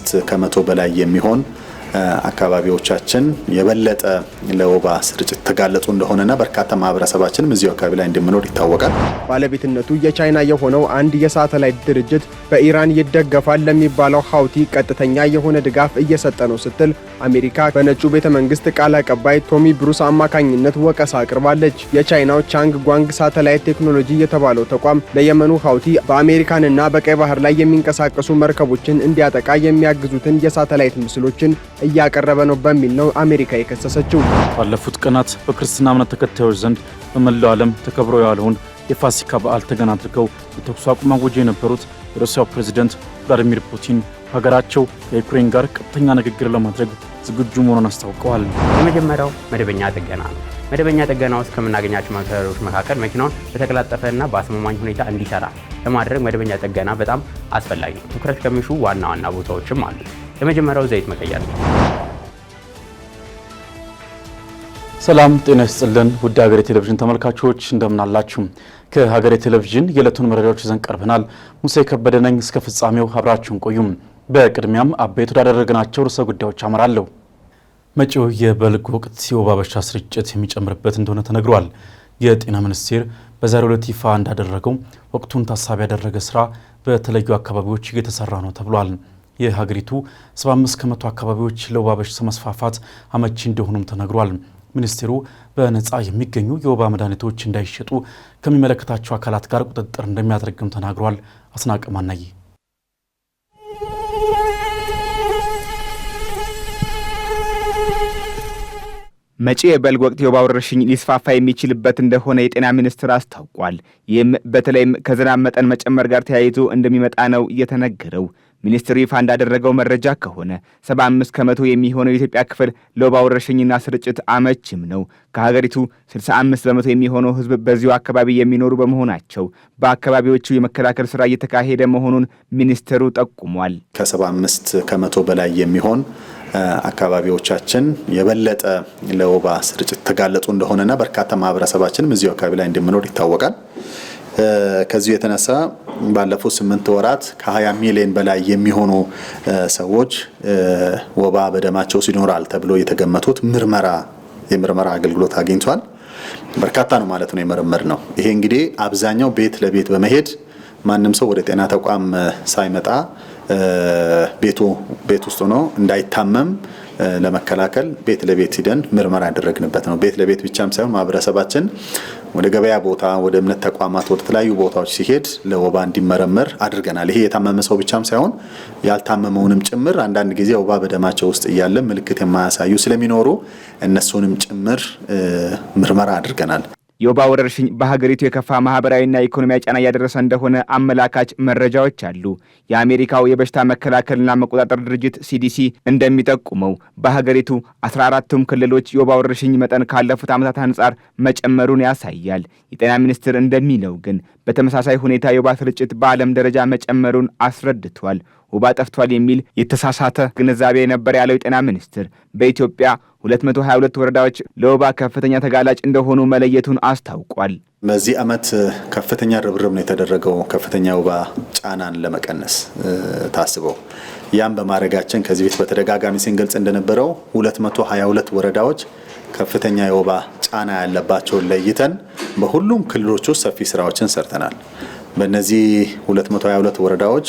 ከ75% በላይ የሚሆን አካባቢዎቻችን የበለጠ ለወባ ስርጭት ተጋለጡ እንደሆነና በርካታ ማህበረሰባችንም እዚሁ አካባቢ ላይ እንደምኖር ይታወቃል። ባለቤትነቱ የቻይና የሆነው አንድ የሳተላይት ድርጅት በኢራን ይደገፋል ለሚባለው ሀውቲ ቀጥተኛ የሆነ ድጋፍ እየሰጠ ነው ስትል አሜሪካ በነጩ ቤተ መንግስት ቃል አቀባይ ቶሚ ብሩስ አማካኝነት ወቀሳ አቅርባለች። የቻይናው ቻንግ ጓንግ ሳተላይት ቴክኖሎጂ የተባለው ተቋም ለየመኑ ሀውቲ በአሜሪካንና በቀይ ባህር ላይ የሚንቀሳቀሱ መርከቦችን እንዲያጠቃ የሚያግዙትን የሳተላይት ምስሎችን እያቀረበ ነው በሚል ነው አሜሪካ የከሰሰችው። ባለፉት ቀናት በክርስትና እምነት ተከታዮች ዘንድ በመላው ዓለም ተከብሮ ያለውን የፋሲካ በዓል ተገን አድርገው የተኩስ አቁም አውጀው የነበሩት የሩሲያው ፕሬዝዳንት ቭላዲሚር ፑቲን ሀገራቸው ከዩክሬን ጋር ቀጥተኛ ንግግር ለማድረግ ዝግጁ መሆኑን አስታውቀዋል። የመጀመሪያው መደበኛ ጥገና ነው። መደበኛ ጥገና ውስጥ ከምናገኛቸው መሰረቶች መካከል መኪናውን በተቀላጠፈና በአስማማኝ ሁኔታ እንዲሰራ ለማድረግ መደበኛ ጥገና በጣም አስፈላጊ ነው። ትኩረት ከሚሹ ዋና ዋና ቦታዎችም አሉ። የመጀመሪያው ዘይት መቀየር ነው። ሰላም ጤና ይስጥልን ውድ ሀገሬ ቴሌቪዥን ተመልካቾች እንደምን አላችሁ? ከሀገሬ ቴሌቪዥን የዕለቱን መረጃዎች ይዘን ቀርበናል። ሙሴ ከበደ ነኝ። እስከ ፍጻሜው አብራችሁን ቆዩም። በቅድሚያም አበይት ወዳደረግናቸው ርዕሰ ጉዳዮች አመራለሁ። መጪው የበልግ ወቅት የወባ በሽታ ስርጭት የሚጨምርበት እንደሆነ ተነግሯል። የጤና ሚኒስቴር በዛሬው ዕለት ይፋ እንዳደረገው ወቅቱን ታሳቢ ያደረገ ስራ በተለያዩ አካባቢዎች እየተሰራ ነው ተብሏል። የሀገሪቱ 75% አካባቢዎች ለወባ በሽታ መስፋፋት አመቺ እንደሆኑም ተነግሯል። ሚኒስቴሩ በነፃ የሚገኙ የወባ መድኃኒቶች እንዳይሸጡ ከሚመለከታቸው አካላት ጋር ቁጥጥር እንደሚያደርግም ተናግሯል። አስናቀ ማናዬ መጪ የበልግ ወቅት የወባ ወረርሽኝ ሊስፋፋ የሚችልበት እንደሆነ የጤና ሚኒስቴር አስታውቋል። ይህም በተለይም ከዝናብ መጠን መጨመር ጋር ተያይዞ እንደሚመጣ ነው የተነገረው። ሚኒስትሩ ይፋ እንዳደረገው መረጃ ከሆነ 75% የሚሆነው የኢትዮጵያ ክፍል ለወባ ወረርሽኝና ስርጭት አመችም ነው። ከሀገሪቱ 65% የሚሆነው ሕዝብ በዚሁ አካባቢ የሚኖሩ በመሆናቸው በአካባቢዎቹ የመከላከል ስራ እየተካሄደ መሆኑን ሚኒስትሩ ጠቁሟል። ከ75% በላይ የሚሆን አካባቢዎቻችን የበለጠ ለወባ ስርጭት ተጋለጡ እንደሆነና በርካታ ማህበረሰባችንም እዚሁ አካባቢ ላይ እንደምኖር ይታወቃል። ከዚህ የተነሳ ባለፉት 8 ወራት ከ20 ሚሊዮን በላይ የሚሆኑ ሰዎች ወባ በደማቸው ሲኖራል ተብሎ የተገመቱት የምርመራ አገልግሎት አግኝቷል። በርካታ ነው ማለት ነው የመረመር ነው። ይሄ እንግዲህ አብዛኛው ቤት ለቤት በመሄድ ማንም ሰው ወደ ጤና ተቋም ሳይመጣ ቤት ውስጥ ሆኖ እንዳይታመም ለመከላከል ቤት ለቤት ሂደን ምርመራ ያደረግንበት ነው። ቤት ለቤት ብቻም ሳይሆን ማህበረሰባችን ወደ ገበያ ቦታ፣ ወደ እምነት ተቋማት፣ ወደ ተለያዩ ቦታዎች ሲሄድ ለወባ እንዲመረመር አድርገናል። ይሄ የታመመ ሰው ብቻም ሳይሆን ያልታመመውንም ጭምር አንዳንድ ጊዜ ወባ በደማቸው ውስጥ እያለ ምልክት የማያሳዩ ስለሚኖሩ እነሱንም ጭምር ምርመራ አድርገናል። የወባ ወረርሽኝ በሀገሪቱ የከፋ ማህበራዊና ኢኮኖሚያዊ ጫና እያደረሰ እንደሆነ አመላካች መረጃዎች አሉ። የአሜሪካው የበሽታ መከላከልና መቆጣጠር ድርጅት ሲዲሲ እንደሚጠቁመው በሀገሪቱ 14ቱም ክልሎች የወባ ወረርሽኝ መጠን ካለፉት ዓመታት አንጻር መጨመሩን ያሳያል። የጤና ሚኒስቴር እንደሚለው ግን በተመሳሳይ ሁኔታ የወባ ስርጭት በዓለም ደረጃ መጨመሩን አስረድቷል። ወባ ጠፍቷል የሚል የተሳሳተ ግንዛቤ ነበር ያለው የጤና ሚኒስቴር በኢትዮጵያ 222 ወረዳዎች ለወባ ከፍተኛ ተጋላጭ እንደሆኑ መለየቱን አስታውቋል። በዚህ ዓመት ከፍተኛ ርብርብ ነው የተደረገው ከፍተኛ ወባ ጫናን ለመቀነስ ታስበው። ያም በማድረጋችን ከዚህ በፊት በተደጋጋሚ ሲንገልጽ እንደነበረው 222 ወረዳዎች ከፍተኛ የወባ ጫና ያለባቸውን ለይተን በሁሉም ክልሎች ውስጥ ሰፊ ስራዎችን ሰርተናል። በእነዚህ 222 ወረዳዎች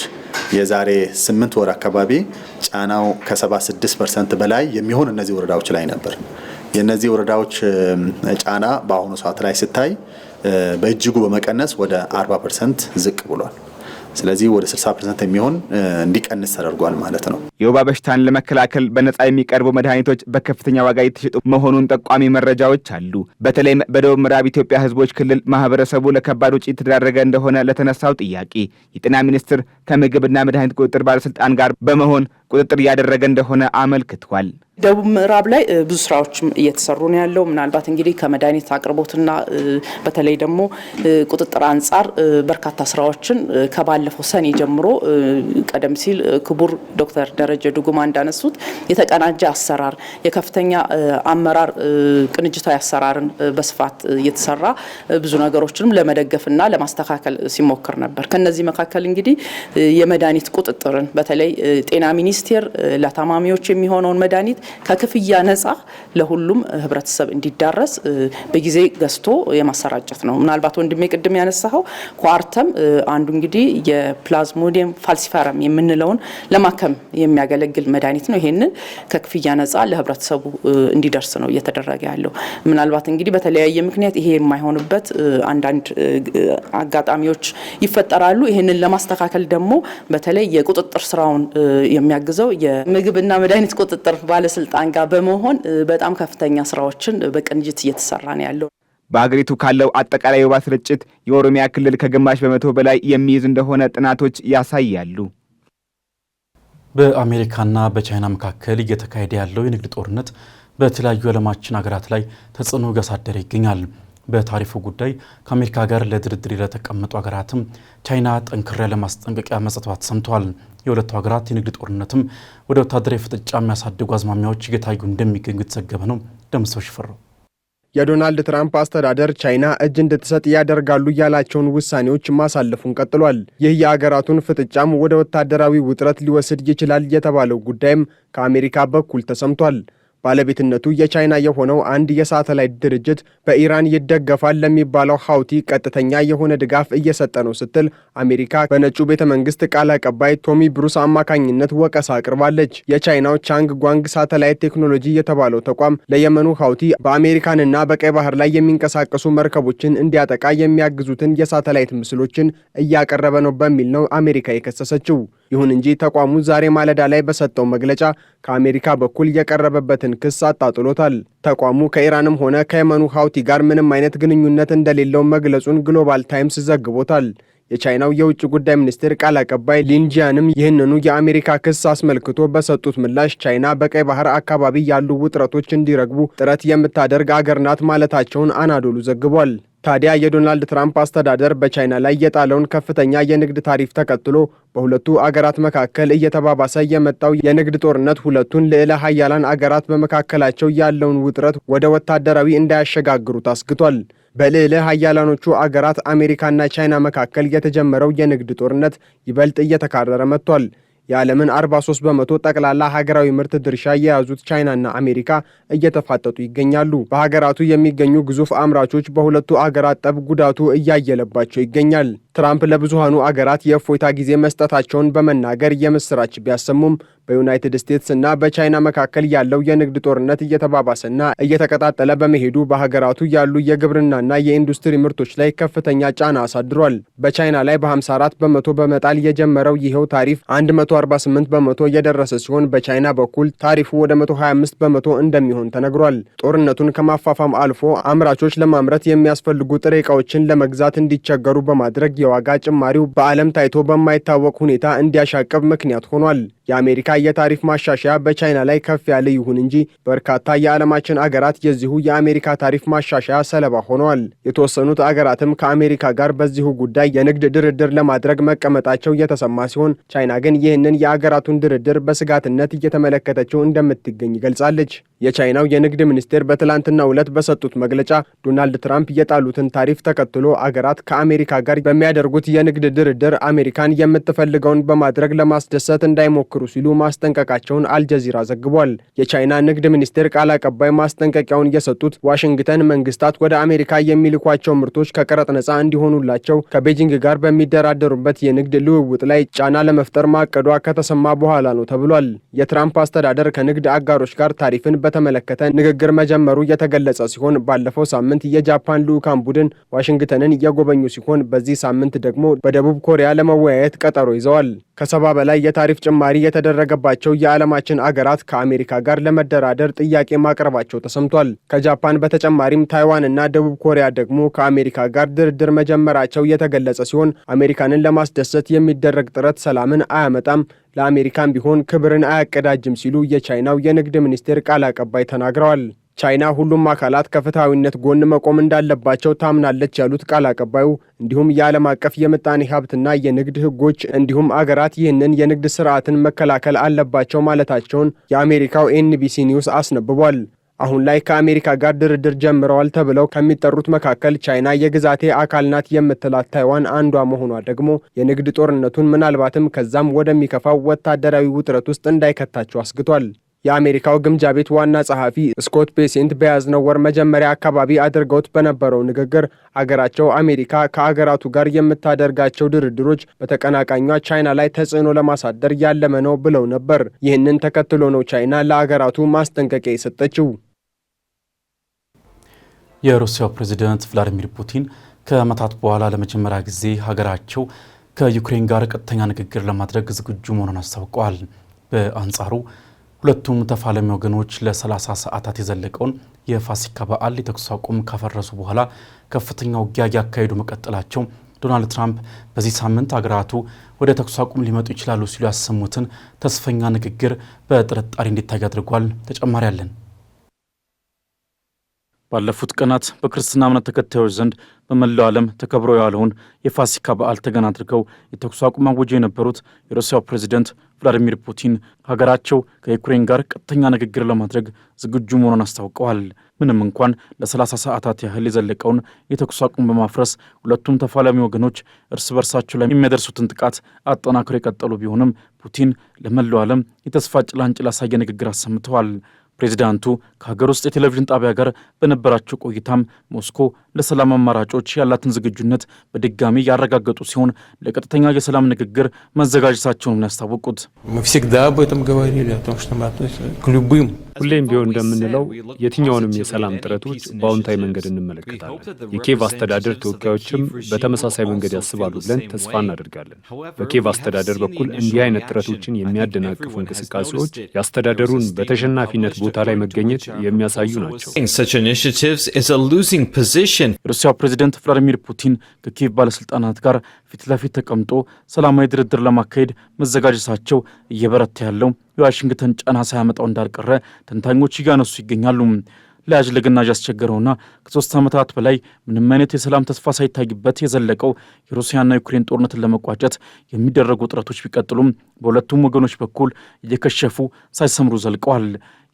የዛሬ 8 ወር አካባቢ ጫናው ከ76% በላይ የሚሆን እነዚህ ወረዳዎች ላይ ነበር። የእነዚህ ወረዳዎች ጫና በአሁኑ ሰዓት ላይ ሲታይ በእጅጉ በመቀነስ ወደ 40% ዝቅ ብሏል። ስለዚህ ወደ 60% የሚሆን እንዲቀንስ ተደርጓል ማለት ነው። የወባ በሽታን ለመከላከል በነፃ የሚቀርቡ መድኃኒቶች በከፍተኛ ዋጋ የተሸጡ መሆኑን ጠቋሚ መረጃዎች አሉ። በተለይም በደቡብ ምዕራብ ኢትዮጵያ ሕዝቦች ክልል ማህበረሰቡ ለከባድ ወጪ የተዳረገ እንደሆነ ለተነሳው ጥያቄ የጤና ሚኒስቴር ከምግብና መድኃኒት ቁጥጥር ባለስልጣን ጋር በመሆን ቁጥጥር እያደረገ እንደሆነ አመልክቷል። ደቡብ ምዕራብ ላይ ብዙ ስራዎችም እየተሰሩ ነው ያለው። ምናልባት እንግዲህ ከመድኃኒት አቅርቦትና በተለይ ደግሞ ቁጥጥር አንጻር በርካታ ስራዎችን ከባለፈው ሰኔ ጀምሮ ቀደም ሲል ክቡር ዶክተር ደረጀ ዱጉማ እንዳነሱት የተቀናጀ አሰራር የከፍተኛ አመራር ቅንጅታዊ አሰራርን በስፋት እየተሰራ ብዙ ነገሮችንም ለመደገፍና ለማስተካከል ሲሞክር ነበር። ከነዚህ መካከል እንግዲህ የመድኃኒት ቁጥጥርን በተለይ ጤና ሚኒስቴር ሚኒስቴር ለታማሚዎች የሚሆነውን መድኃኒት ከክፍያ ነፃ ለሁሉም ህብረተሰብ እንዲዳረስ በጊዜ ገዝቶ የማሰራጨት ነው። ምናልባት ወንድሜ ቅድም ያነሳው ኳርተም አንዱ እንግዲህ የፕላዝሞዲየም ፋልሲፈረም የምንለውን ለማከም የሚያገለግል መድኃኒት ነው። ይሄንን ከክፍያ ነፃ ለህብረተሰቡ እንዲደርስ ነው እየተደረገ ያለው። ምናልባት እንግዲህ በተለያየ ምክንያት ይሄ የማይሆንበት አንዳንድ አጋጣሚዎች ይፈጠራሉ። ይሄንን ለማስተካከል ደግሞ በተለይ የቁጥጥር ስራውን የሚያግዘው የምግብና መድኃኒት ቁጥጥር ባለስልጣን ጋር በመሆን በጣም ከፍተኛ ስራዎችን በቅንጅት እየተሰራ ነው ያለው። በሀገሪቱ ካለው አጠቃላይ የወባ ስርጭት የኦሮሚያ ክልል ከግማሽ በመቶ በላይ የሚይዝ እንደሆነ ጥናቶች ያሳያሉ። በአሜሪካና በቻይና መካከል እየተካሄደ ያለው የንግድ ጦርነት በተለያዩ የዓለማችን ሀገራት ላይ ተጽዕኖ እያሳደረ ይገኛል። በታሪፉ ጉዳይ ከአሜሪካ ጋር ለድርድር ለተቀመጡ ሀገራትም ቻይና ጠንክር ያለ ማስጠንቀቂያ መስጠቷ ተሰምቷል። የሁለቱ ሀገራት የንግድ ጦርነትም ወደ ወታደራዊ ፍጥጫ የሚያሳድጉ አዝማሚያዎች እየታዩ እንደሚገኙ የተዘገበ ነው። ደምሰው ሽፈራው የዶናልድ ትራምፕ አስተዳደር ቻይና እጅ እንድትሰጥ ያደርጋሉ ያላቸውን ውሳኔዎች ማሳለፉን ቀጥሏል። ይህ የአገራቱን ፍጥጫም ወደ ወታደራዊ ውጥረት ሊወስድ ይችላል የተባለው ጉዳይም ከአሜሪካ በኩል ተሰምቷል። ባለቤትነቱ የቻይና የሆነው አንድ የሳተላይት ድርጅት በኢራን ይደገፋል ለሚባለው ሀውቲ ቀጥተኛ የሆነ ድጋፍ እየሰጠ ነው ስትል አሜሪካ በነጩ ቤተ መንግስት ቃል አቀባይ ቶሚ ብሩስ አማካኝነት ወቀሳ አቅርባለች። የቻይናው ቻንግ ጓንግ ሳተላይት ቴክኖሎጂ የተባለው ተቋም ለየመኑ ሀውቲ በአሜሪካንና በቀይ ባህር ላይ የሚንቀሳቀሱ መርከቦችን እንዲያጠቃ የሚያግዙትን የሳተላይት ምስሎችን እያቀረበ ነው በሚል ነው አሜሪካ የከሰሰችው። ይሁን እንጂ ተቋሙ ዛሬ ማለዳ ላይ በሰጠው መግለጫ ከአሜሪካ በኩል የቀረበበትን ክስ አጣጥሎታል። ተቋሙ ከኢራንም ሆነ ከየመኑ ሀውቲ ጋር ምንም አይነት ግንኙነት እንደሌለው መግለጹን ግሎባል ታይምስ ዘግቦታል። የቻይናው የውጭ ጉዳይ ሚኒስቴር ቃል አቀባይ ሊንጂያንም ይህንኑ የአሜሪካ ክስ አስመልክቶ በሰጡት ምላሽ ቻይና በቀይ ባህር አካባቢ ያሉ ውጥረቶች እንዲረግቡ ጥረት የምታደርግ አገር ናት ማለታቸውን አናዶሉ ዘግቧል። ታዲያ የዶናልድ ትራምፕ አስተዳደር በቻይና ላይ የጣለውን ከፍተኛ የንግድ ታሪፍ ተከትሎ በሁለቱ አገራት መካከል እየተባባሰ የመጣው የንግድ ጦርነት ሁለቱን ልዕለ ሀያላን አገራት በመካከላቸው ያለውን ውጥረት ወደ ወታደራዊ እንዳያሸጋግሩት አስግቷል። በልዕለ ሀያላኖቹ አገራት አሜሪካና ቻይና መካከል የተጀመረው የንግድ ጦርነት ይበልጥ እየተካረረ መጥቷል። የዓለምን 43 በመቶ ጠቅላላ ሀገራዊ ምርት ድርሻ የያዙት ቻይናና አሜሪካ እየተፋጠጡ ይገኛሉ። በሀገራቱ የሚገኙ ግዙፍ አምራቾች በሁለቱ አገራት ጠብ ጉዳቱ እያየለባቸው ይገኛል። ትራምፕ ለብዙሃኑ አገራት የእፎይታ ጊዜ መስጠታቸውን በመናገር የምስራች ቢያሰሙም በዩናይትድ ስቴትስ እና በቻይና መካከል ያለው የንግድ ጦርነት እየተባባሰና እየተቀጣጠለ በመሄዱ በሀገራቱ ያሉ የግብርናና የኢንዱስትሪ ምርቶች ላይ ከፍተኛ ጫና አሳድሯል። በቻይና ላይ በ54 በመቶ በመጣል የጀመረው ይኸው ታሪፍ 148 በመቶ የደረሰ ሲሆን በቻይና በኩል ታሪፉ ወደ 125 በመቶ እንደሚሆን ተነግሯል። ጦርነቱን ከማፋፋም አልፎ አምራቾች ለማምረት የሚያስፈልጉ ጥሬ ዕቃዎችን ለመግዛት እንዲቸገሩ በማድረግ የዋጋ ጭማሪው በዓለም ታይቶ በማይታወቅ ሁኔታ እንዲያሻቅብ ምክንያት ሆኗል። የአሜሪካ የታሪፍ ማሻሻያ በቻይና ላይ ከፍ ያለ ይሁን እንጂ በርካታ የዓለማችን አገራት የዚሁ የአሜሪካ ታሪፍ ማሻሻያ ሰለባ ሆነዋል። የተወሰኑት አገራትም ከአሜሪካ ጋር በዚሁ ጉዳይ የንግድ ድርድር ለማድረግ መቀመጣቸው የተሰማ ሲሆን ቻይና ግን ይህንን የአገራቱን ድርድር በስጋትነት እየተመለከተችው እንደምትገኝ ገልጻለች። የቻይናው የንግድ ሚኒስቴር በትላንትናው ዕለት በሰጡት መግለጫ ዶናልድ ትራምፕ የጣሉትን ታሪፍ ተከትሎ አገራት ከአሜሪካ ጋር በሚያደርጉት የንግድ ድርድር አሜሪካን የምትፈልገውን በማድረግ ለማስደሰት እንዳይሞክሩ ሲሉ ማስጠንቀቃቸውን አልጀዚራ ዘግቧል። የቻይና ንግድ ሚኒስቴር ቃል አቀባይ ማስጠንቀቂያውን የሰጡት ዋሽንግተን መንግስታት ወደ አሜሪካ የሚልኳቸው ምርቶች ከቀረጥ ነፃ እንዲሆኑላቸው ከቤጂንግ ጋር በሚደራደሩበት የንግድ ልውውጥ ላይ ጫና ለመፍጠር ማቀዷ ከተሰማ በኋላ ነው ተብሏል። የትራምፕ አስተዳደር ከንግድ አጋሮች ጋር ታሪፍን በተመለከተ ንግግር መጀመሩ የተገለጸ ሲሆን ባለፈው ሳምንት የጃፓን ልዑካን ቡድን ዋሽንግተንን እየጎበኙ ሲሆን በዚህ ሳምንት ደግሞ በደቡብ ኮሪያ ለመወያየት ቀጠሮ ይዘዋል። ከ70 በላይ የታሪፍ ጭማሪ የተደረገባቸው የዓለማችን አገራት ከአሜሪካ ጋር ለመደራደር ጥያቄ ማቅረባቸው ተሰምቷል። ከጃፓን በተጨማሪም ታይዋን እና ደቡብ ኮሪያ ደግሞ ከአሜሪካ ጋር ድርድር መጀመራቸው የተገለጸ ሲሆን አሜሪካንን ለማስደሰት የሚደረግ ጥረት ሰላምን አያመጣም፣ ለአሜሪካን ቢሆን ክብርን አያቀዳጅም ሲሉ የቻይናው የንግድ ሚኒስቴር ቃል አቀባይ ተናግረዋል። ቻይና ሁሉም አካላት ከፍትሐዊነት ጎን መቆም እንዳለባቸው ታምናለች ያሉት ቃል አቀባዩ እንዲሁም የዓለም አቀፍ የምጣኔ ሀብትና የንግድ ሕጎች እንዲሁም አገራት ይህንን የንግድ ስርዓትን መከላከል አለባቸው ማለታቸውን የአሜሪካው ኤንቢሲ ኒውስ አስነብቧል። አሁን ላይ ከአሜሪካ ጋር ድርድር ጀምረዋል ተብለው ከሚጠሩት መካከል ቻይና የግዛቴ አካል ናት የምትላት ታይዋን አንዷ መሆኗ ደግሞ የንግድ ጦርነቱን ምናልባትም ከዛም ወደሚከፋው ወታደራዊ ውጥረት ውስጥ እንዳይከታቸው አስግቷል። የአሜሪካው ግምጃ ቤት ዋና ጸሐፊ ስኮት ቤሴንት በያዝነው ወር መጀመሪያ አካባቢ አድርገውት በነበረው ንግግር አገራቸው አሜሪካ ከአገራቱ ጋር የምታደርጋቸው ድርድሮች በተቀናቃኟ ቻይና ላይ ተጽዕኖ ለማሳደር ያለመ ነው ብለው ነበር። ይህንን ተከትሎ ነው ቻይና ለአገራቱ ማስጠንቀቂያ የሰጠችው። የሩሲያው ፕሬዝዳንት ቭላዲሚር ፑቲን ከዓመታት በኋላ ለመጀመሪያ ጊዜ ሀገራቸው ከዩክሬን ጋር ቀጥተኛ ንግግር ለማድረግ ዝግጁ መሆኑን አስታውቀዋል። በአንጻሩ ሁለቱም ተፋላሚ ወገኖች ለ30 ሰዓታት የዘለቀውን የፋሲካ በዓል የተኩስ አቁም ካፈረሱ በኋላ ከፍተኛ ውጊያ ያካሄዱ መቀጠላቸው ዶናልድ ትራምፕ በዚህ ሳምንት ሀገራቱ ወደ ተኩስ አቁም ሊመጡ ይችላሉ ሲሉ ያሰሙትን ተስፈኛ ንግግር በጥርጣሬ እንዲታይ አድርጓል። ተጨማሪ አለን። ባለፉት ቀናት በክርስትና እምነት ተከታዮች ዘንድ በመላው ዓለም ተከብሮ ያለውን የፋሲካ በዓል ተገን አድርገው የተኩስ አቁም አውጀው የነበሩት የሩሲያው ፕሬዝዳንት ቭላዲሚር ፑቲን ሀገራቸው ከዩክሬን ጋር ቀጥተኛ ንግግር ለማድረግ ዝግጁ መሆኑን አስታውቀዋል። ምንም እንኳን ለ30 ሰዓታት ያህል የዘለቀውን የተኩስ አቁም በማፍረስ ሁለቱም ተፋላሚ ወገኖች እርስ በርሳቸው ላይ የሚያደርሱትን ጥቃት አጠናክረው የቀጠሉ ቢሆንም ፑቲን ለመላው ዓለም የተስፋ ጭላንጭል ያሳየ ንግግር አሰምተዋል። ፕሬዚዳንቱ ከሀገር ውስጥ የቴሌቪዥን ጣቢያ ጋር በነበራቸው ቆይታም ሞስኮ ለሰላም አማራጮች ያላትን ዝግጁነት በድጋሚ ያረጋገጡ ሲሆን ለቀጥተኛ የሰላም ንግግር መዘጋጀታቸውን ያስታወቁት ሁሌም ቢሆን እንደምንለው የትኛውንም የሰላም ጥረቶች በአዎንታዊ መንገድ እንመለከታለን። የኪየቭ አስተዳደር ተወካዮችም በተመሳሳይ መንገድ ያስባሉ ብለን ተስፋ እናደርጋለን። በኪየቭ አስተዳደር በኩል እንዲህ አይነት ጥረቶችን የሚያደናቅፉ እንቅስቃሴዎች የአስተዳደሩን በተሸናፊነት ቦታ ላይ መገኘት የሚያሳዩ ናቸው። የሩሲያው ፕሬዝዳንት ቭላዲሚር ፑቲን ከኪየቭ ባለስልጣናት ጋር ፊት ለፊት ተቀምጦ ሰላማዊ ድርድር ለማካሄድ መዘጋጀታቸው እየበረታ ያለው የዋሽንግተን ጫና ሳያመጣው እንዳልቀረ ተንታኞች እያነሱ ይገኛሉ። ለያዥ ለግናዥ ያስቸገረውና ከ3 ዓመታት በላይ ምንም አይነት የሰላም ተስፋ ሳይታይበት የዘለቀው የሩሲያና ዩክሬን ጦርነትን ለመቋጨት የሚደረጉ ጥረቶች ቢቀጥሉም በሁለቱም ወገኖች በኩል እየከሸፉ ሳይሰምሩ ዘልቀዋል።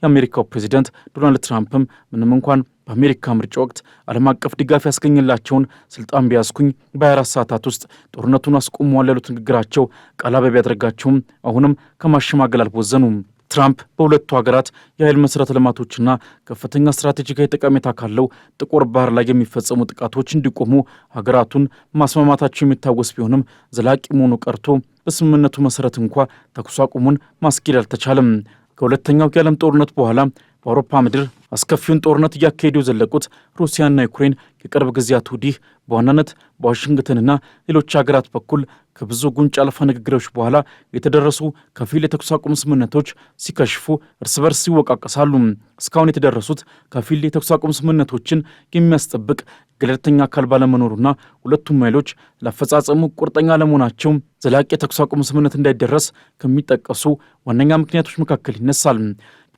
የአሜሪካው ፕሬዚዳንት ዶናልድ ትራምፕም ምንም እንኳን በአሜሪካ ምርጫ ወቅት ዓለም አቀፍ ድጋፍ ያስገኝላቸውን ስልጣን ቢያስኩኝ በ24 ሰዓታት ውስጥ ጦርነቱን አስቆመዋል ያሉት ንግግራቸው ቃል አበብ ያደረጋቸውም አሁንም ከማሸማገል አልቦዘኑም። ትራምፕ በሁለቱ ሀገራት የኃይል መሠረተ ልማቶችና ከፍተኛ ስትራቴጂካዊ ጠቀሜታ ካለው ጥቁር ባህር ላይ የሚፈጸሙ ጥቃቶች እንዲቆሙ ሀገራቱን ማስማማታቸው የሚታወስ ቢሆንም ዘላቂ መሆኑ ቀርቶ በስምምነቱ መሠረት እንኳ ተኩስ አቁሙን ማስኬድ አልተቻለም። ከሁለተኛው የዓለም ጦርነት በኋላ በአውሮፓ ምድር አስከፊውን ጦርነት እያካሄዱ የዘለቁት ሩሲያና ዩክሬን ከቅርብ ጊዜያት ወዲህ በዋናነት በዋሽንግተንና ሌሎች ሀገራት በኩል ከብዙ ጉንጭ አልፋ ንግግሮች በኋላ የተደረሱ ከፊል የተኩስ አቁም ስምምነቶች ሲከሽፉ እርስ በርስ ይወቃቀሳሉ። እስካሁን የተደረሱት ከፊል የተኩስ አቁም ስምምነቶችን የሚያስጠብቅ ገለልተኛ አካል ባለመኖሩና ሁለቱም ኃይሎች ለአፈጻጸሙ ቁርጠኛ ለመሆናቸው ዘላቂ የተኩስ አቁም ስምምነት እንዳይደረስ ከሚጠቀሱ ዋነኛ ምክንያቶች መካከል ይነሳል።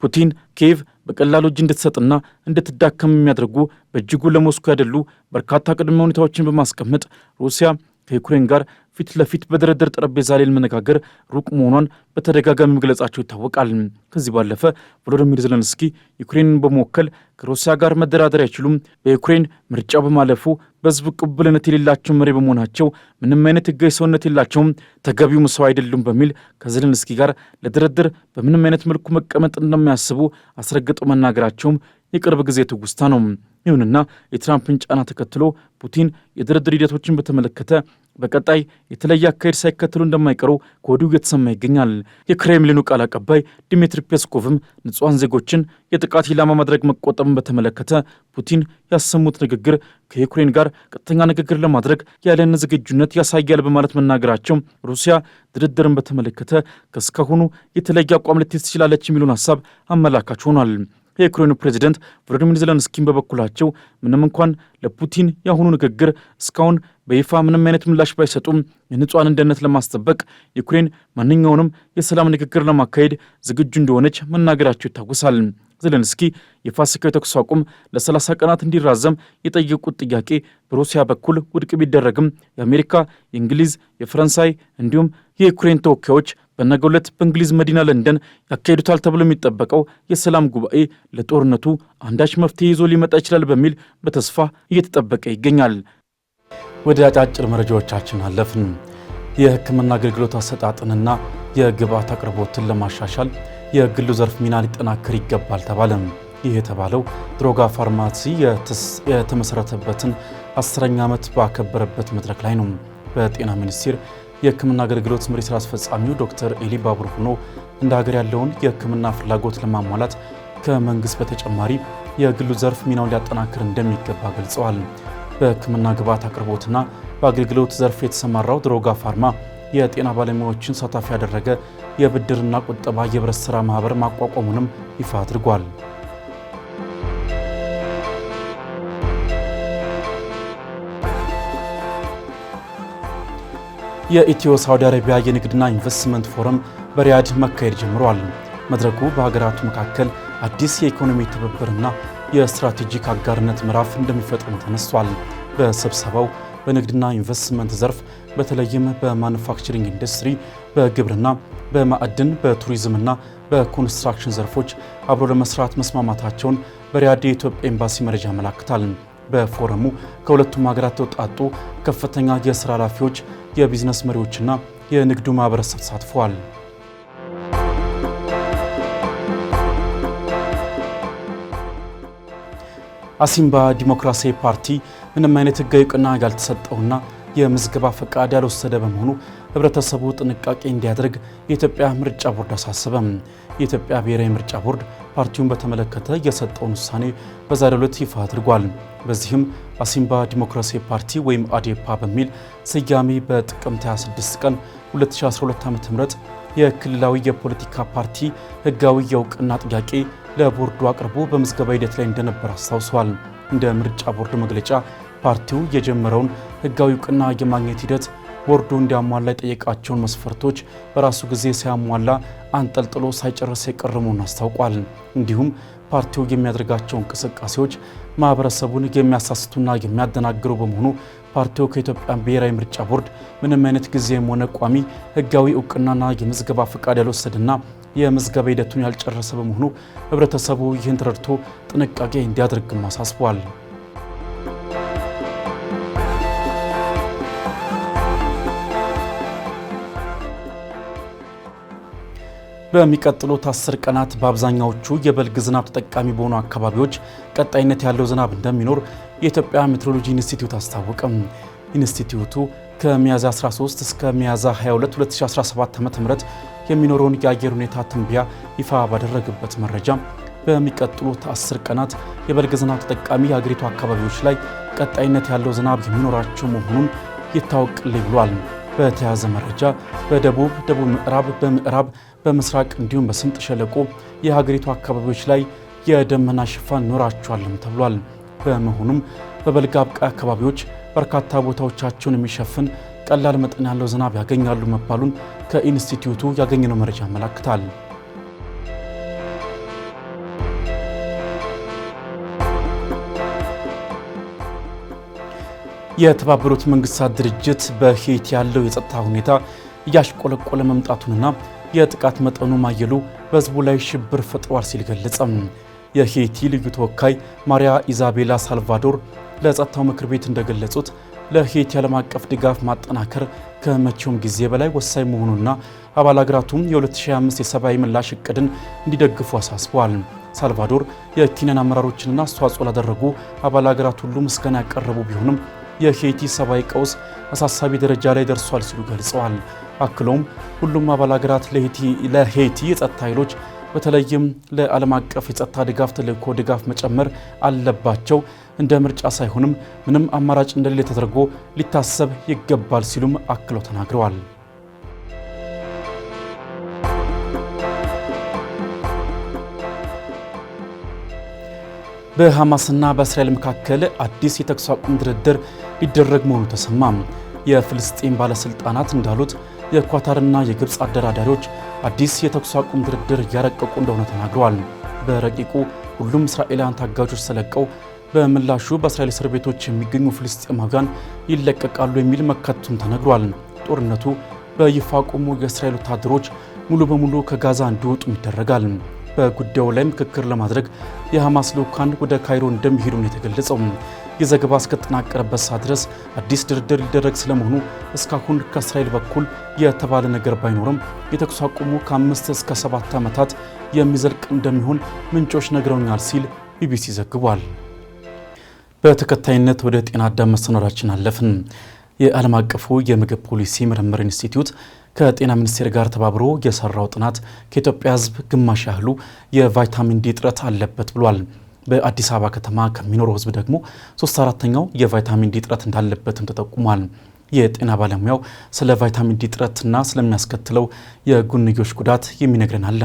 ፑቲን ኪየቭ በቀላሉ እጅ እንድትሰጥና እንድትዳከም የሚያደርጉ በእጅጉ ለሞስኮ ያደሉ በርካታ ቅድመ ሁኔታዎችን በማስቀመጥ ሩሲያ ከዩክሬን ጋር ፊት ለፊት በድርድር ጠረጴዛ ላይ ለመነጋገር ሩቅ መሆኗን በተደጋጋሚ መግለጻቸው ይታወቃል። ከዚህ ባለፈ ቮሎዲሚር ዜሌንስኪ ዩክሬንን በመወከል ከሩሲያ ጋር መደራደር አይችሉም፣ በዩክሬን ምርጫው በማለፉ በሕዝብ ቅቡልነት የሌላቸው መሪ በመሆናቸው ምንም አይነት ሕጋዊ ሰውነት የላቸውም፣ ተገቢውም ሰው አይደሉም በሚል ከዜሌንስኪ ጋር ለድርድር በምንም አይነት መልኩ መቀመጥ እንደማያስቡ አስረግጠው መናገራቸውም የቅርብ ጊዜ ትውስታ ነው። ይሁንና የትራምፕን ጫና ተከትሎ ፑቲን የድርድር ሂደቶችን በተመለከተ በቀጣይ የተለየ አካሄድ ሳይከተሉ እንደማይቀሩ ከወዲሁ እየተሰማ ይገኛል። የክሬምሊኑ ቃል አቀባይ ዲሚትሪ ፔስኮቭም ንጹሐን ዜጎችን የጥቃት ኢላማ ማድረግ መቆጠብን በተመለከተ ፑቲን ያሰሙት ንግግር ከዩክሬን ጋር ቀጥተኛ ንግግር ለማድረግ ያለን ዝግጁነት ያሳያል በማለት መናገራቸው ሩሲያ ድርድርን በተመለከተ ከእስካሁኑ የተለየ አቋም ልትይዝ ትችላለች የሚሉን ሀሳብ አመላካች ሆኗል። የዩክሬኑ ፕሬዚደንት ቮሎዲሚር ዜሌንስኪን በበኩላቸው ምንም እንኳን ለፑቲን የአሁኑ ንግግር እስካሁን በይፋ ምንም አይነት ምላሽ ባይሰጡም የንጹሐንን ደህንነት ለማስጠበቅ ዩክሬን ማንኛውንም የሰላም ንግግር ለማካሄድ ዝግጁ እንደሆነች መናገራቸው ይታወሳል። ዜሌንስኪ የፋሲካው የተኩስ አቁም ለ30 ቀናት እንዲራዘም የጠየቁት ጥያቄ በሩሲያ በኩል ውድቅ ቢደረግም የአሜሪካ፣ የእንግሊዝ፣ የፈረንሳይ እንዲሁም የዩክሬን ተወካዮች በነገው ዕለት በእንግሊዝ መዲና ለንደን ያካሂዱታል ተብሎ የሚጠበቀው የሰላም ጉባኤ ለጦርነቱ አንዳች መፍትሄ ይዞ ሊመጣ ይችላል በሚል በተስፋ እየተጠበቀ ይገኛል። ወደ አጫጭር መረጃዎቻችን አለፍን። የሕክምና አገልግሎት አሰጣጥንና የግብአት አቅርቦትን ለማሻሻል የግሉ ዘርፍ ሚና ሊጠናከር ይገባል ተባለ። ይህ የተባለው ድሮጋ ፋርማሲ የተመሰረተበትን 10ኛ ዓመት ባከበረበት መድረክ ላይ ነው። በጤና ሚኒስቴር የሕክምና አገልግሎት መሪ ስራ አስፈጻሚው ዶክተር ኤሊ ባቡር ሆኖ እንደ ሀገር ያለውን የሕክምና ፍላጎት ለማሟላት ከመንግስት በተጨማሪ የግሉ ዘርፍ ሚናውን ሊያጠናክር እንደሚገባ ገልጸዋል። በሕክምና ግብዓት አቅርቦትና በአገልግሎት ዘርፍ የተሰማራው ድሮጋ ፋርማ የጤና ባለሙያዎችን ሳታፊ ያደረገ የብድርና ቁጠባ የህብረት ሥራ ማህበር ማቋቋሙንም ይፋ አድርጓል። የኢትዮ ሳውዲ አረቢያ የንግድና ኢንቨስትመንት ፎረም በሪያድ መካሄድ ጀምሯል። መድረኩ በሀገራቱ መካከል አዲስ የኢኮኖሚ ትብብርና የስትራቴጂክ አጋርነት ምዕራፍ እንደሚፈጥርም ተነስቷል። በስብሰባው በንግድና ኢንቨስትመንት ዘርፍ በተለይም በማኑፋክቸሪንግ ኢንዱስትሪ፣ በግብርና፣ በማዕድን፣ በቱሪዝምና በኮንስትራክሽን ዘርፎች አብሮ ለመስራት መስማማታቸውን በሪያድ የኢትዮጵያ ኤምባሲ መረጃ ያመለክታል። በፎረሙ ከሁለቱም ሀገራት ተውጣጡ ከፍተኛ የሥራ ኃላፊዎች፣ የቢዝነስ መሪዎችና የንግዱ ማህበረሰብ ተሳትፈዋል። አሲምባ ዲሞክራሲያዊ ፓርቲ ምንም አይነት ህጋዊ እውቅና ያልተሰጠውና የምዝገባ ፈቃድ ያልወሰደ በመሆኑ ህብረተሰቡ ጥንቃቄ እንዲያደርግ የኢትዮጵያ ምርጫ ቦርድ አሳሰበ። የኢትዮጵያ ብሔራዊ ምርጫ ቦርድ ፓርቲውን በተመለከተ የሰጠውን ውሳኔ በዛሬው ዕለት ይፋ አድርጓል። በዚህም አሲምባ ዲሞክራሲያዊ ፓርቲ ወይም አዴፓ በሚል ስያሜ በጥቅምት 26 ቀን 2012 ዓ.ም የክልላዊ የፖለቲካ ፓርቲ ህጋዊ የእውቅና ጥያቄ ለቦርዱ አቅርቦ በምዝገባ ሂደት ላይ እንደነበር አስታውሷል። እንደ ምርጫ ቦርድ መግለጫ ፓርቲው የጀመረውን ህጋዊ እውቅና የማግኘት ሂደት ቦርዱ እንዲያሟላ የጠየቃቸውን መስፈርቶች በራሱ ጊዜ ሳያሟላ አንጠልጥሎ ሳይጨርስ የቀረ መሆኑን አስታውቋል። እንዲሁም ፓርቲው የሚያደርጋቸው እንቅስቃሴዎች ማህበረሰቡን የሚያሳስቱና የሚያደናግሩ በመሆኑ ፓርቲው ከኢትዮጵያ ብሔራዊ ምርጫ ቦርድ ምንም አይነት ጊዜም ሆነ ቋሚ ህጋዊ እውቅናና የምዝገባ ፈቃድ ያልወሰደና የምዝገባ ሂደቱን ያልጨረሰ በመሆኑ ህብረተሰቡ ይህን ተረድቶ ጥንቃቄ እንዲያደርግም አሳስቧል። በሚቀጥሉት 10 ቀናት በአብዛኛዎቹ የበልግ ዝናብ ተጠቃሚ በሆኑ አካባቢዎች ቀጣይነት ያለው ዝናብ እንደሚኖር የኢትዮጵያ ሜትሮሎጂ ኢንስቲትዩት አስታወቀም። ኢንስቲትዩቱ ከሚያዝያ 13 እስከ ሚያዝያ 22 2017 ዓ.ም የሚኖረውን የአየር ሁኔታ ትንበያ ይፋ ባደረገበት መረጃ በሚቀጥሉት 10 ቀናት የበልግ ዝናብ ተጠቃሚ የሀገሪቱ አካባቢዎች ላይ ቀጣይነት ያለው ዝናብ የሚኖራቸው መሆኑን ይታወቅልኝ ብሏል። በተያዘ መረጃ በደቡብ ምዕራብ፣ በምዕራብ፣ በምስራቅ እንዲሁም በስምጥ ሸለቆ የሀገሪቱ አካባቢዎች ላይ የደመና ሽፋን ይኖራቸዋልም ተብሏል። በመሆኑም በበልግ አብቃይ አካባቢዎች በርካታ ቦታዎቻቸውን የሚሸፍን ቀላል መጠን ያለው ዝናብ ያገኛሉ መባሉን ከኢንስቲትዩቱ ያገኘነው መረጃ ያመለክታል። የተባበሩት መንግስታት ድርጅት በሄይቲ ያለው የጸጥታ ሁኔታ እያሽቆለቆለ መምጣቱንና የጥቃት መጠኑ ማየሉ በህዝቡ ላይ ሽብር ፈጥሯል ሲል ገለጸ። የሄይቲ ልዩ ተወካይ ማሪያ ኢዛቤላ ሳልቫዶር ለጸጥታው ምክር ቤት እንደገለጹት ለሄይቲ ዓለም አቀፍ ድጋፍ ማጠናከር ከመቼውም ጊዜ በላይ ወሳኝ መሆኑና አባል አገራቱም የ2025 የሰብአዊ ምላሽ እቅድን እንዲደግፉ አሳስበዋል። ሳልቫዶር የኬንያን አመራሮችንና አስተዋጽኦ ላደረጉ አባል አገራት ሁሉ ምስጋና ያቀረቡ ቢሆንም የሄይቲ ሰብአዊ ቀውስ አሳሳቢ ደረጃ ላይ ደርሷል ሲሉ ገልጸዋል። አክሎም ሁሉም አባል አገራት ለሄይቲ የጸጥታ ኃይሎች በተለይም ለዓለም አቀፍ የጸጥታ ድጋፍ ተልዕኮ ድጋፍ መጨመር አለባቸው፣ እንደ ምርጫ ሳይሆንም ምንም አማራጭ እንደሌለ ተደርጎ ሊታሰብ ይገባል ሲሉም አክለው ተናግረዋል። በሐማስና በእስራኤል መካከል አዲስ የተኩስ አቁም ድርድር ሊደረግ መሆኑ ተሰማ። የፍልስጤም ባለስልጣናት እንዳሉት የኳታርና የግብፅ አደራዳሪዎች አዲስ የተኩስ አቁም ድርድር እያረቀቁ እንደሆነ ተናግረዋል። በረቂቁ ሁሉም እስራኤላውያን ታጋቾች ተለቀው በምላሹ በእስራኤል እስር ቤቶች የሚገኙ ፍልስጤማውያን ይለቀቃሉ የሚል መካተቱም ተነግሯል። ጦርነቱ በይፋ ቆሞ የእስራኤል ወታደሮች ሙሉ በሙሉ ከጋዛ እንዲወጡ ይደረጋል። በጉዳዩ ላይ ምክክር ለማድረግ የሐማስ ልዑካን ወደ ካይሮ እንደሚሄዱ ነው የተገለጸው። የዘገባ እስከተጠናቀረበት ሰዓት ድረስ አዲስ ድርድር ሊደረግ ስለመሆኑ እስካሁን ከእስራኤል በኩል የተባለ ነገር ባይኖርም የተኩስ አቁሙ ከ5 እስከ 7 ዓመታት የሚዘልቅ እንደሚሆን ምንጮች ነግረውኛል ሲል ቢቢሲ ዘግቧል። በተከታይነት ወደ ጤና አዳም መሰናዷችን አለፍን። የዓለም አቀፉ የምግብ ፖሊሲ ምርምር ኢንስቲትዩት ከጤና ሚኒስቴር ጋር ተባብሮ የሰራው ጥናት ከኢትዮጵያ ሕዝብ ግማሽ ያህሉ የቫይታሚን ዲ እጥረት አለበት ብሏል። በአዲስ አበባ ከተማ ከሚኖረው ሕዝብ ደግሞ 3/4ኛው የቫይታሚን ዲ እጥረት እንዳለበትም ተጠቁሟል። የጤና ባለሙያው ስለ ቫይታሚን ዲ እጥረትና ስለሚያስከትለው የጎንዮሽ ጉዳት የሚነግረን አለ።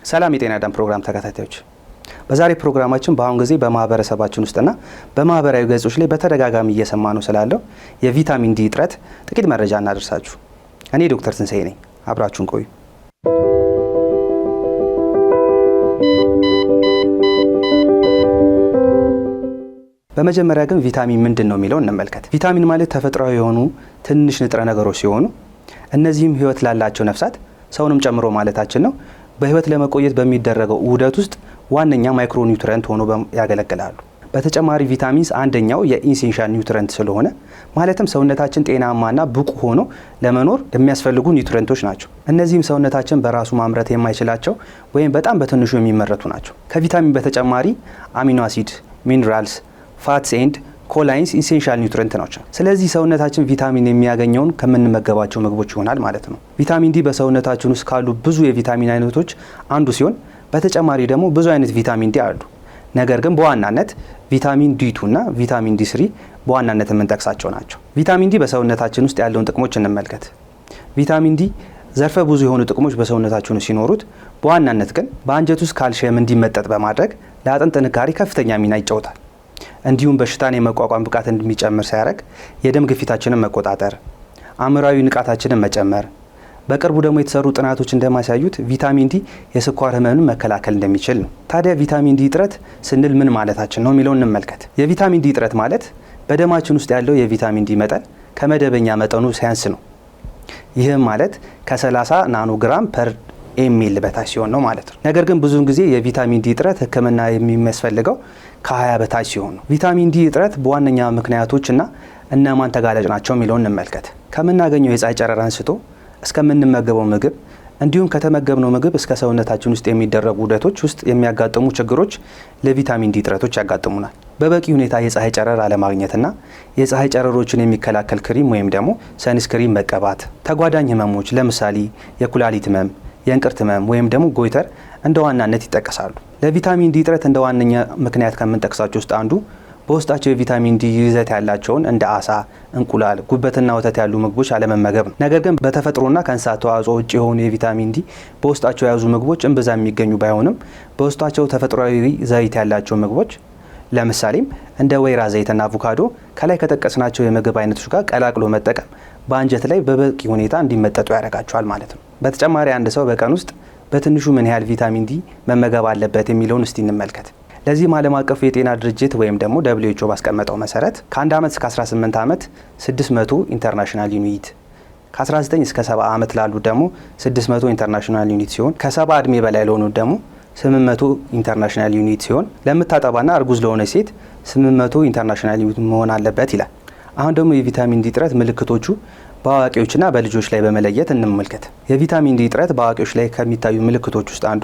ሰላም የጤና አዳም ፕሮግራም ተከታታዮች፣ በዛሬ ፕሮግራማችን በአሁን ጊዜ በማህበረሰባችን ውስጥና በማህበራዊ ገጾች ላይ በተደጋጋሚ እየሰማ ነው ስላለው የቪታሚን ዲ እጥረት ጥቂት መረጃ እናደርሳችሁ። እኔ ዶክተር ትንሳኤ ነኝ። አብራችሁን ቆዩ። በመጀመሪያ ግን ቪታሚን ምንድን ነው የሚለው እንመልከት። ቪታሚን ማለት ተፈጥሯዊ የሆኑ ትንሽ ንጥረ ነገሮች ሲሆኑ እነዚህም ህይወት ላላቸው ነፍሳት ሰውንም ጨምሮ ማለታችን ነው በህይወት ለመቆየት በሚደረገው ውህደት ውስጥ ዋነኛ ማይክሮ ኒውትሪየንት ሆኖ ያገለግላሉ። በተጨማሪ ቪታሚንስ አንደኛው የኢንሴንሻል ኒውትሪየንት ስለሆነ ማለትም ሰውነታችን ጤናማና ብቁ ሆኖ ለመኖር የሚያስፈልጉ ኒውትሪየንቶች ናቸው። እነዚህም ሰውነታችን በራሱ ማምረት የማይችላቸው ወይም በጣም በትንሹ የሚመረቱ ናቸው። ከቪታሚን በተጨማሪ አሚኖ አሲድ፣ ሚኒራልስ፣ ፋትስ ኤንድ ኮላይንስ ኢሴንሻል ኒውትሪየንት ናቸው። ስለዚህ ሰውነታችን ቪታሚን የሚያገኘውን ከምንመገባቸው ምግቦች ይሆናል ማለት ነው። ቪታሚን ዲ በሰውነታችን ውስጥ ካሉ ብዙ የቪታሚን አይነቶች አንዱ ሲሆን በተጨማሪ ደግሞ ብዙ አይነት ቪታሚን ዲ አሉ። ነገር ግን በዋናነት ቪታሚን ዲ2 እና ቪታሚን ዲ3 በዋናነት የምንጠቅሳቸው ናቸው። ቪታሚን ዲ በሰውነታችን ውስጥ ያለውን ጥቅሞች እንመልከት። ቪታሚን ዲ ዘርፈ ብዙ የሆኑ ጥቅሞች በሰውነታችን ውስጥ ሲኖሩት በዋናነት ግን በአንጀት ውስጥ ካልሽየም እንዲመጠጥ በማድረግ ለአጥንት ጥንካሬ ከፍተኛ ሚና ይጫወታል። እንዲሁም በሽታን የመቋቋም ብቃት እንደሚጨምር ሲያደርግ የደም ግፊታችንን መቆጣጠር፣ አእምሯዊ ንቃታችንን መጨመር፣ በቅርቡ ደግሞ የተሰሩ ጥናቶች እንደማሳዩት ቪታሚን ዲ የስኳር ህመምን መከላከል እንደሚችል ነው። ታዲያ ቪታሚን ዲ እጥረት ስንል ምን ማለታችን ነው የሚለውን እንመልከት። የቪታሚን ዲ እጥረት ማለት በደማችን ውስጥ ያለው የቪታሚን ዲ መጠን ከመደበኛ መጠኑ ሲያንስ ነው። ይህም ማለት ከ30 ናኖግራም ፐር ኤምኤል በታች ሲሆን ነው ማለት ነው። ነገር ግን ብዙውን ጊዜ የቪታሚን ዲ እጥረት ህክምና የሚያስፈልገው ከ20 በታች ሲሆን ነው። ቪታሚን ዲ እጥረት በዋነኛ ምክንያቶችና እነማን ተጋላጭ ናቸው የሚለውን እንመልከት። ከምናገኘው የፀሐይ ጨረር አንስቶ እስከምንመገበው ምግብ እንዲሁም ከተመገብነው ምግብ እስከ ሰውነታችን ውስጥ የሚደረጉ ውህደቶች ውስጥ የሚያጋጥሙ ችግሮች ለቪታሚን ዲ እጥረቶች ያጋጥሙናል። በበቂ ሁኔታ የፀሐይ ጨረር አለማግኘትና የፀሐይ ጨረሮችን የሚከላከል ክሪም ወይም ደግሞ ሰንስክሪን መቀባት፣ ተጓዳኝ ህመሞች ለምሳሌ የኩላሊት ህመም፣ የእንቅርት ህመም ወይም ደግሞ ጎይተር እንደ ዋናነት ይጠቀሳሉ። ለቪታሚን ዲ እጥረት እንደ ዋነኛ ምክንያት ከምንጠቅሳቸው ውስጥ አንዱ በውስጣቸው የቪታሚን ዲ ይዘት ያላቸውን እንደ አሳ፣ እንቁላል፣ ጉበትና ወተት ያሉ ምግቦች አለመመገብ ነው። ነገር ግን በተፈጥሮና ከእንስሳት ተዋጽኦ ውጭ የሆኑ የቪታሚን ዲ በውስጣቸው የያዙ ምግቦች እምብዛም የሚገኙ ባይሆንም በውስጣቸው ተፈጥሯዊ ዘይት ያላቸው ምግቦች ለምሳሌም እንደ ወይራ ዘይትና አቮካዶ ከላይ ከጠቀስናቸው የምግብ አይነቶች ጋር ቀላቅሎ መጠቀም በአንጀት ላይ በበቂ ሁኔታ እንዲመጠጡ ያደርጋቸዋል ማለት ነው። በተጨማሪ አንድ ሰው በቀን ውስጥ በትንሹ ምን ያህል ቪታሚን ዲ መመገብ አለበት የሚለውን እስቲ እንመልከት። ለዚህም ዓለም አቀፉ የጤና ድርጅት ወይም ደግሞ WHO ባስቀመጠው መሰረት ከ1 ዓመት እስከ 18 ዓመት 600 ኢንተርናሽናል ዩኒት፣ ከ19 እስከ 70 ዓመት ላሉት ደግሞ 600 ኢንተርናሽናል ዩኒት ሲሆን ከ70 ዕድሜ በላይ ለሆኑት ደግሞ 800 ኢንተርናሽናል ዩኒት ሲሆን ለምታጠባና እርጉዝ ለሆነ ሴት 800 ኢንተርናሽናል ዩኒት መሆን አለበት ይላል። አሁን ደግሞ የቪታሚን ዲ እጥረት ምልክቶቹ በአዋቂዎችና በልጆች ላይ በመለየት እንመልከት። የቪታሚን ዲ እጥረት በአዋቂዎች ላይ ከሚታዩ ምልክቶች ውስጥ አንዱ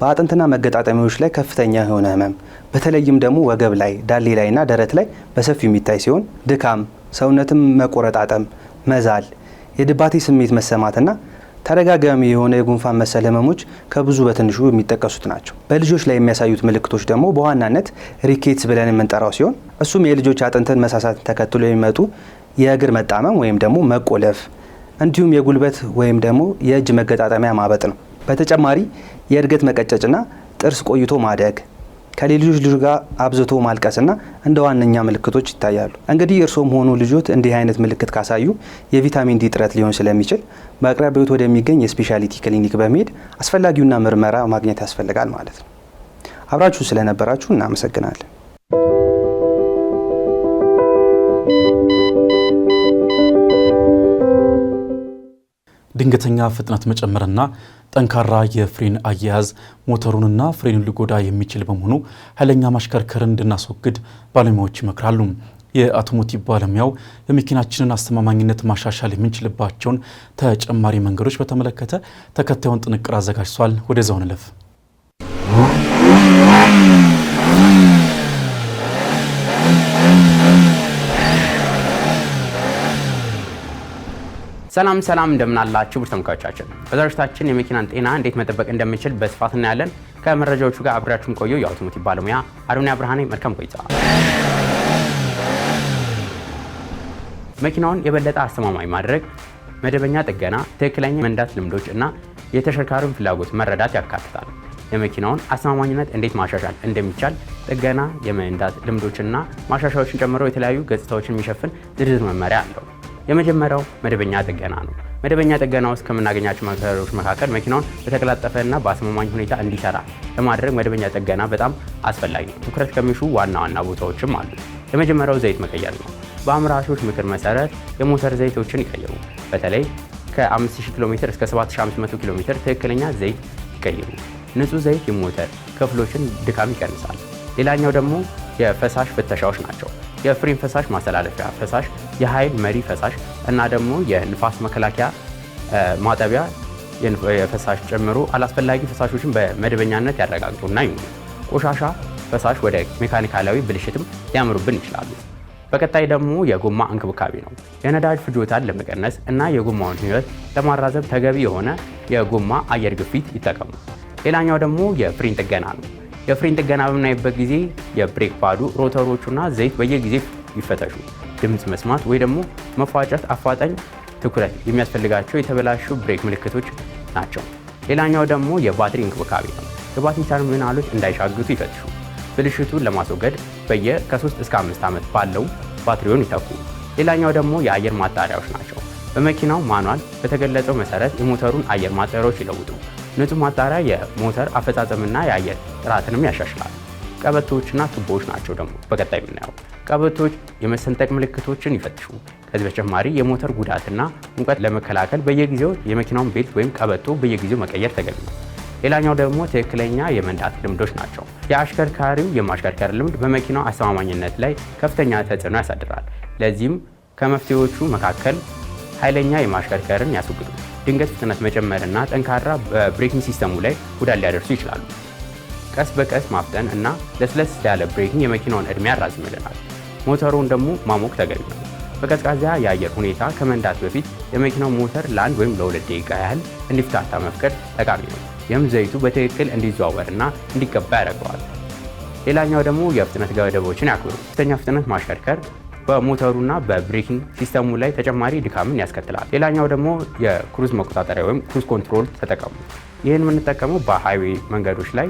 በአጥንትና መገጣጠሚያዎች ላይ ከፍተኛ የሆነ ህመም በተለይም ደግሞ ወገብ ላይ፣ ዳሌ ላይና ደረት ላይ በሰፊው የሚታይ ሲሆን ድካም፣ ሰውነትም መቆረጣጠም፣ መዛል፣ የድባቴ ስሜት መሰማትና ተደጋጋሚ የሆነ የጉንፋን መሰል ህመሞች ከብዙ በትንሹ የሚጠቀሱት ናቸው። በልጆች ላይ የሚያሳዩት ምልክቶች ደግሞ በዋናነት ሪኬትስ ብለን የምንጠራው ሲሆን እሱም የልጆች አጥንትን መሳሳትን ተከትሎ የሚመጡ የእግር መጣመም ወይም ደግሞ መቆለፍ እንዲሁም የጉልበት ወይም ደግሞ የእጅ መገጣጠሚያ ማበጥ ነው። በተጨማሪ የእድገት መቀጨጭና ጥርስ ቆይቶ ማደግ፣ ከሌሎች ልጆች ጋር አብዝቶ ማልቀስና እንደ ዋነኛ ምልክቶች ይታያሉ። እንግዲህ እርሶም ሆኑ ልጆት እንዲህ አይነት ምልክት ካሳዩ የቪታሚን ዲ እጥረት ሊሆን ስለሚችል በአቅራቢያዎት ወደሚገኝ የስፔሻሊቲ ክሊኒክ በመሄድ አስፈላጊውና ምርመራ ማግኘት ያስፈልጋል ማለት ነው። አብራችሁ ስለነበራችሁ እናመሰግናለን። ድንገተኛ ፍጥነት መጨመርና ጠንካራ የፍሬን አያያዝ ሞተሩንና ፍሬኑን ሊጎዳ የሚችል በመሆኑ ኃይለኛ ማሽከርከርን እንድናስወግድ ባለሙያዎች ይመክራሉ። የአውቶሞቲቭ ባለሙያው የመኪናችንን አስተማማኝነት ማሻሻል የምንችልባቸውን ተጨማሪ መንገዶች በተመለከተ ተከታዩን ጥንቅር አዘጋጅቷል። ወደዛው እንለፍ። ሰላም እንደምናላችሁ ተመልካቾቻችን፣ በዛሬታችን የመኪናን ጤና እንዴት መጠበቅ እንደምንችል በስፋት እናያለን። ከመረጃዎቹ ጋር አብራችሁን ቆዩ። የአውቶሞቲቭ ባለሙያ አዶንያ ብርሃኔ፣ መልካም ቆይታ። መኪናውን የበለጠ አስተማማኝ ማድረግ መደበኛ ጥገና፣ ትክክለኛ መንዳት ልምዶች እና የተሽከርካሪውን ፍላጎት መረዳት ያካትታል። የመኪናውን አስተማማኝነት እንዴት ማሻሻል እንደሚቻል ጥገና፣ የመንዳት ልምዶችና ማሻሻያዎችን ጨምሮ የተለያዩ ገጽታዎችን የሚሸፍን ዝርዝር መመሪያ አለው። የመጀመሪያው መደበኛ ጥገና ነው። መደበኛ ጥገና ውስጥ ከምናገኛቸው መከሮች መካከል መኪናውን በተቀላጠፈና በአስተማማኝ ሁኔታ እንዲሰራ ለማድረግ መደበኛ ጥገና በጣም አስፈላጊ ነው። ትኩረት ከሚሹ ዋና ቦታዎችም አሉ። የመጀመሪያው ዘይት መቀየር ነው። በአምራቾች ምክር መሰረት የሞተር ዘይቶችን ይቀይሩ። በተለይ ከ5000 ኪሎ ሜትር እስከ 7500 ኪሎ ሜትር ትክክለኛ ዘይት ይቀይሩ። ንጹህ ዘይት የሞተር ክፍሎችን ድካም ይቀንሳል። ሌላኛው ደግሞ የፈሳሽ ፍተሻዎች ናቸው። የፍሬን ፈሳሽ ማስተላለፊያ ፈሳሽ፣ የኃይል መሪ ፈሳሽ እና ደግሞ የንፋስ መከላከያ ማጠቢያ የፈሳሽ ጨምሮ አላስፈላጊ ፈሳሾችን በመደበኛነት ያረጋግጡና ይሙሉ። ቆሻሻ ፈሳሽ ወደ ሜካኒካላዊ ብልሽትም ሊያመሩብን ይችላሉ። በቀጣይ ደግሞ የጎማ እንክብካቤ ነው። የነዳጅ ፍጆታን ለመቀነስ እና የጎማውን ሕይወት ለማራዘም ተገቢ የሆነ የጎማ አየር ግፊት ይጠቀሙ። ሌላኛው ደግሞ የፍሬን ጥገና ነው። የፍሬን ጥገና በምናይበት ጊዜ የብሬክ ፓዱ፣ ሮተሮቹና ዘይት በየጊዜው ይፈተሹ። ድምፅ መስማት ወይ ደግሞ መፋጨት አፋጣኝ ትኩረት የሚያስፈልጋቸው የተበላሹ ብሬክ ምልክቶች ናቸው። ሌላኛው ደግሞ የባትሪ እንክብካቤ ነው። የባትሪ ተርሚናሎች እንዳይሻግቱ ይፈትሹ። ብልሽቱን ለማስወገድ ከ3 እስከ 5 ዓመት ባለው ባትሪውን ይተኩ። ሌላኛው ደግሞ የአየር ማጣሪያዎች ናቸው። በመኪናው ማኗል በተገለጸው መሰረት የሞተሩን አየር ማጣሪያዎች ይለውጡ። ንጹህ ማጣሪያ የሞተር አፈጻጸምና የአየር ጥራትንም ያሻሽላል። ቀበቶዎችና ቱቦዎች ናቸው ደግሞ በቀጣይ የምናየው። ቀበቶዎች የመሰንጠቅ ምልክቶችን ይፈትሹ። ከዚህ በተጨማሪ የሞተር ጉዳትና ሙቀት ለመከላከል በየጊዜው የመኪናውን ቤልት ወይም ቀበቶ በየጊዜው መቀየር ተገቢ ነው። ሌላኛው ደግሞ ትክክለኛ የመንዳት ልምዶች ናቸው። የአሽከርካሪው የማሽከርከር ልምድ በመኪናው አስተማማኝነት ላይ ከፍተኛ ተጽዕኖ ያሳድራል። ለዚህም ከመፍትሄዎቹ መካከል ኃይለኛ የማሽከርከርን ያስወግዱ። ድንገት ፍጥነት መጨመርና ጠንካራ በብሬኪንግ ሲስተሙ ላይ ጉዳት ሊያደርሱ ይችላሉ። ቀስ በቀስ ማፍጠን እና ለስለስ ያለ ብሬኪንግ የመኪናውን ዕድሜ ያራዝምልናል። ሞተሩን ደግሞ ማሞቅ ተገቢ ነው። በቀዝቃዛ የአየር ሁኔታ ከመንዳት በፊት የመኪናው ሞተር ለ1 ወይም ለ2 ደቂቃ ያህል እንዲፍታታ መፍቀድ ጠቃሚ ነው። ይህም ዘይቱ በትክክል እንዲዘዋወርና እንዲቀባ ያደርገዋል። ሌላኛው ደግሞ የፍጥነት ገደቦችን ያክብሩ። ከፍተኛ ፍጥነት ማሽከርከር በሞተሩና በብሬኪንግ ሲስተሙ ላይ ተጨማሪ ድካምን ያስከትላል። ሌላኛው ደግሞ የክሩዝ መቆጣጠሪያ ወይም ክሩዝ ኮንትሮል ተጠቀሙ። ይህን የምንጠቀመው በሃይዌይ መንገዶች ላይ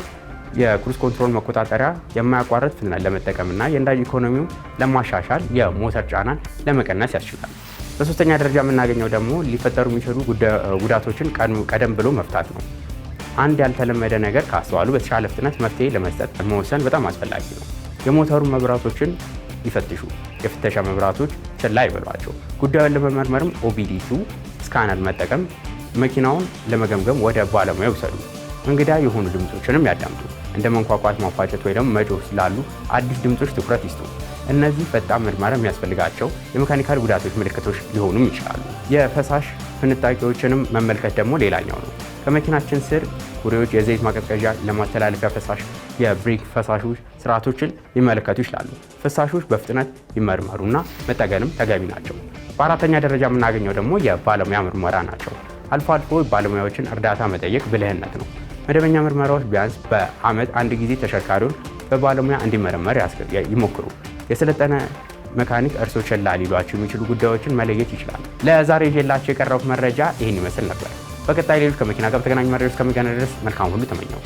የክሩዝ ኮንትሮል መቆጣጠሪያ የማያቋርጥ ፍጥነት ለመጠቀምና የነዳጅ ኢኮኖሚው ለማሻሻል የሞተር ጫናን ለመቀነስ ያስችላል። በሶስተኛ ደረጃ የምናገኘው ደግሞ ሊፈጠሩ የሚችሉ ጉዳቶችን ቀደም ብሎ መፍታት ነው። አንድ ያልተለመደ ነገር ካስተዋሉ በተሻለ ፍጥነት መፍትሄ ለመስጠት መወሰን በጣም አስፈላጊ ነው። የሞተሩ መብራቶችን ይፈትሹ። የፍተሻ መብራቶች ችላ ይበሏቸው። ጉዳዩን ለመመርመርም OBD2 ስካነር መጠቀም መኪናውን ለመገምገም ወደ ባለሙያ ይውሰዱ። እንግዳ የሆኑ ድምጾችንም ያዳምጡ። እንደ መንኳኳት፣ ማፋጨት ወይ ደግሞ መጮህ ስላሉ አዲስ ድምጾች ትኩረት ይስጡ። እነዚህ ፈጣን ምርመራ የሚያስፈልጋቸው የሜካኒካል ጉዳቶች ምልክቶች ሊሆኑም ይችላሉ። የፈሳሽ ፍንጣቂዎችንም መመልከት ደግሞ ሌላኛው ነው። ከመኪናችን ስር ኩሬዎች፣ የዘይት ማቀዝቀዣ፣ ለማስተላለፊያ ፈሳሽ፣ የብሬክ ፈሳሾች ስርዓቶችን ሊመለከቱ ይችላሉ። ፈሳሾች በፍጥነት ይመርመሩና መጠገንም ተገቢ ናቸው። በአራተኛ ደረጃ የምናገኘው ደግሞ የባለሙያ ምርመራ ናቸው። አልፎ አልፎ ባለሙያዎችን እርዳታ መጠየቅ ብልህነት ነው። መደበኛ ምርመራዎች ቢያንስ በዓመት አንድ ጊዜ ተሽከርካሪውን በባለሙያ እንዲመረመር ይሞክሩ። የሰለጠነ መካኒክ እርሶ ችላ ሊሏቸው የሚችሉ ጉዳዮችን መለየት ይችላል። ለዛሬ ይዤላቸው የቀረቡት መረጃ ይህን ይመስል ነበር። በቀጣይ ሌሎች ከመኪና ጋር በተገናኙ መረጃዎች እስከምንገናኝ ድረስ መልካም ሁሉ ተመኘው።